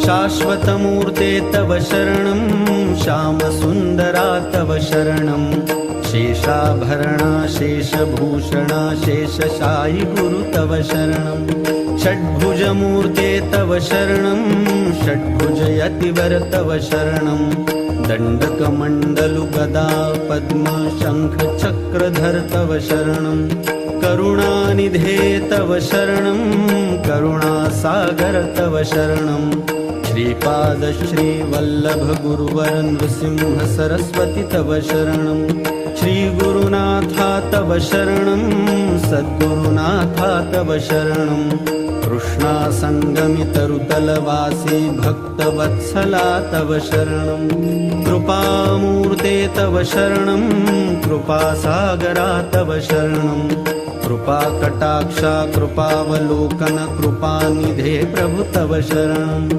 शाश्वतमूर्ते तव शरणं श्यामसुन्दरा तव शरणं शेषाभरणा शेषभूषणा शेषशायि गुरु तव शरणं षड्भुजमूर्ते तव शरणं षड्भुजयतिवर तव शरणं दण्डकमण्डलु गदा पद्म शङ्ख चक्रधर तव शरणं करुणानिधे तव शरणं करुणासागर तव शरणं श्रीपाद श्रीवल्लभ गुरुवर नृसिंह सरस्वती तव शरणं श्रीगुरुनाथा तव शरणं सद्गुरुनाथा तव शरणं कृष्णासङ्गमितरुतलवासी भक्तवत्सला तव शरणं कृपामूर्ते तव शरणं कृपासागरा तव शरणं कृपाकटाक्षा कृपावलोकन कृपानिधे प्रभु तव शरणं।